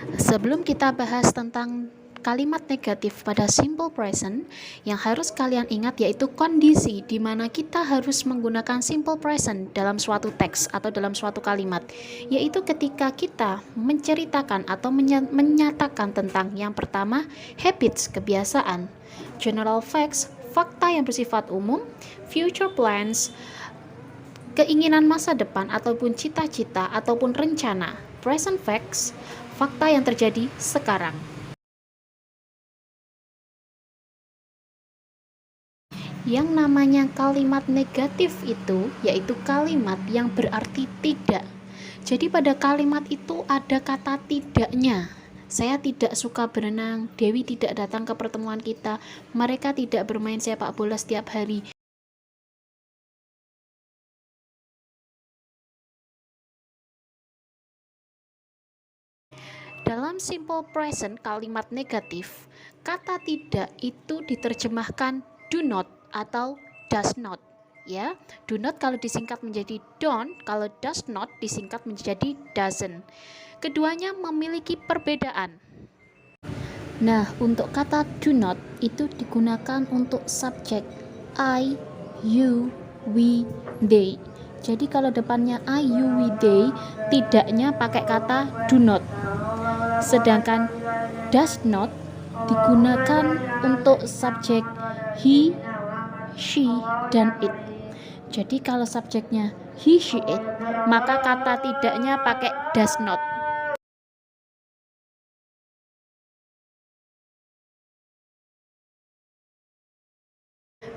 Sebelum kita bahas tentang kalimat negatif pada simple present, yang harus kalian ingat yaitu kondisi di mana kita harus menggunakan simple present dalam suatu teks atau dalam suatu kalimat, yaitu ketika kita menceritakan atau menyatakan tentang yang pertama, habits, kebiasaan, general facts, fakta yang bersifat umum, future plans, keinginan masa depan ataupun cita-cita ataupun rencana, present facts, fakta yang terjadi sekarang. Yang namanya kalimat negatif itu yaitu kalimat yang berarti tidak. Jadi pada kalimat itu ada kata tidaknya. Saya tidak suka berenang, Dewi tidak datang ke pertemuan kita, mereka tidak bermain sepak bola setiap hari. Dalam simple present kalimat negatif, kata tidak itu diterjemahkan do not atau does not. Ya, do not kalau disingkat menjadi don't, kalau does not disingkat menjadi doesn't. Keduanya memiliki perbedaan. Nah, untuk kata do not itu digunakan untuk subjek I, you, we, they. Jadi kalau depannya I, you, we, they, tidaknya pakai kata do not. Sedangkan does not digunakan untuk subjek he, she, dan it. Jadi kalau subjeknya he, she, it, maka kata tidaknya pakai does not.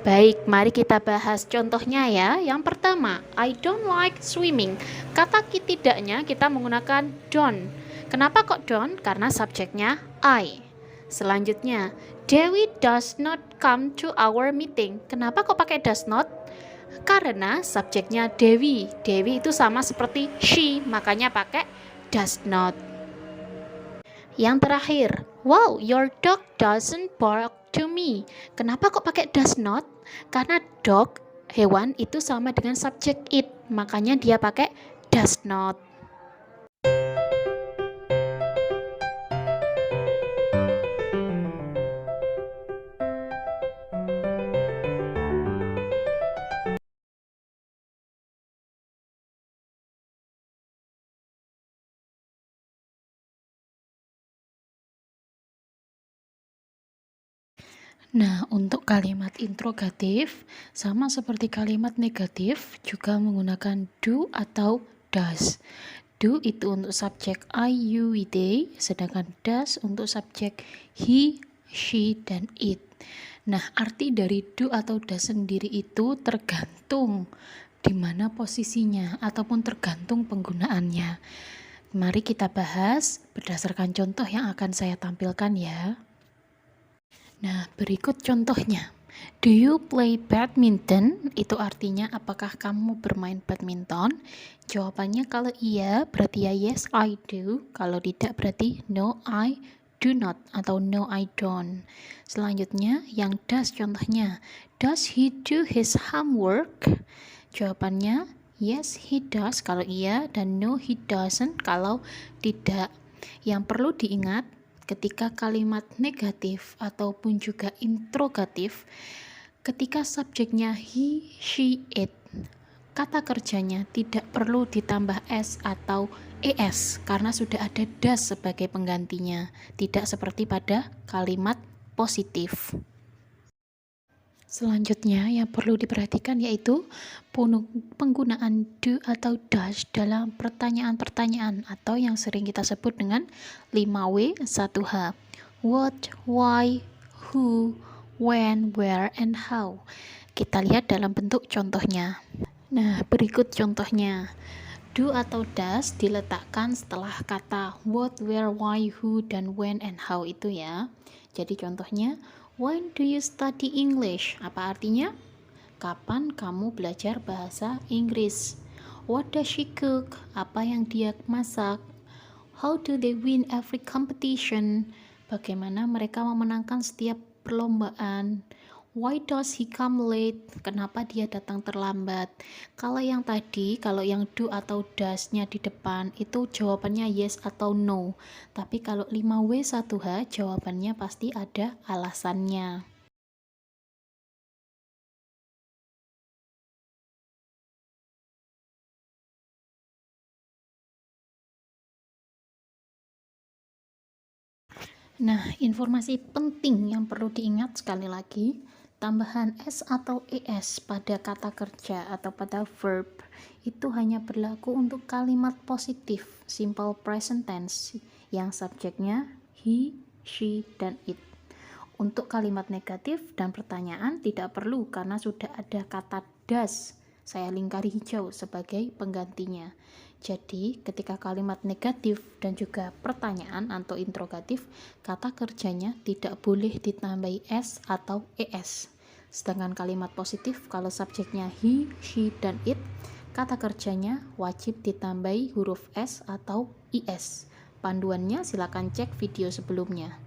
Baik, mari kita bahas contohnya ya. Yang pertama, I don't like swimming. Kata tidaknya kita menggunakan don't. Kenapa kok don't? Karena subjeknya I. Selanjutnya, Dewi does not come to our meeting. Kenapa kok pakai does not? Karena subjeknya Dewi. Dewi itu sama seperti she, makanya pakai does not. Yang terakhir, wow, your dog doesn't bark to me. Kenapa kok pakai does not? Karena dog, hewan itu sama dengan subjek it, makanya dia pakai does not. Nah, untuk kalimat interrogatif, sama seperti kalimat negatif, juga menggunakan do atau does. Do itu untuk subjek I, you, we, they, sedangkan does untuk subjek he, she, dan it. Nah, arti dari do atau does sendiri itu tergantung di mana posisinya ataupun tergantung penggunaannya. Mari kita bahas berdasarkan contoh yang akan saya tampilkan ya. Nah, berikut contohnya. Do you play badminton? Itu artinya apakah kamu bermain badminton? Jawabannya kalau iya berarti ya yes I do. Kalau tidak berarti no I do not atau no I don't. Selanjutnya yang does contohnya. Does he do his homework? Jawabannya yes he does kalau iya dan no he doesn't kalau tidak. Yang perlu diingat ketika kalimat negatif ataupun juga interrogatif, ketika subjeknya he, she, it, kata kerjanya tidak perlu ditambah s atau es karena sudah ada das sebagai penggantinya, tidak seperti pada kalimat positif. Selanjutnya yang perlu diperhatikan yaitu penggunaan do atau does dalam pertanyaan-pertanyaan atau yang sering kita sebut dengan 5W 1H. What, why, who, when, where, and how. Kita lihat dalam bentuk contohnya. Nah, berikut contohnya. Do atau does diletakkan setelah kata what, where, why, who, dan when, and how itu ya. Jadi contohnya, when do you study English? Apa artinya? Kapan kamu belajar bahasa Inggris? What does she cook? Apa yang dia masak? How do they win every competition? Bagaimana mereka memenangkan setiap perlombaan? Why does he come late? Kenapa dia datang terlambat? Kalau yang tadi, kalau yang do atau does-nya di depan, itu jawabannya yes atau no. Tapi kalau 5W1H, jawabannya pasti ada alasannya. Nah, informasi penting yang perlu diingat sekali lagi, tambahan S atau ES pada kata kerja atau pada verb itu hanya berlaku untuk kalimat positif, simple present tense, yang subjeknya he, she, dan it. Untuk kalimat negatif dan pertanyaan tidak perlu karena sudah ada kata does, saya lingkari hijau sebagai penggantinya. Jadi, ketika kalimat negatif dan juga pertanyaan atau interrogatif, kata kerjanya tidak boleh ditambahi S atau ES. Sedangkan kalimat positif, kalau subjeknya he, she, dan it, kata kerjanya wajib ditambahi huruf S atau IS. Panduannya silakan cek video sebelumnya.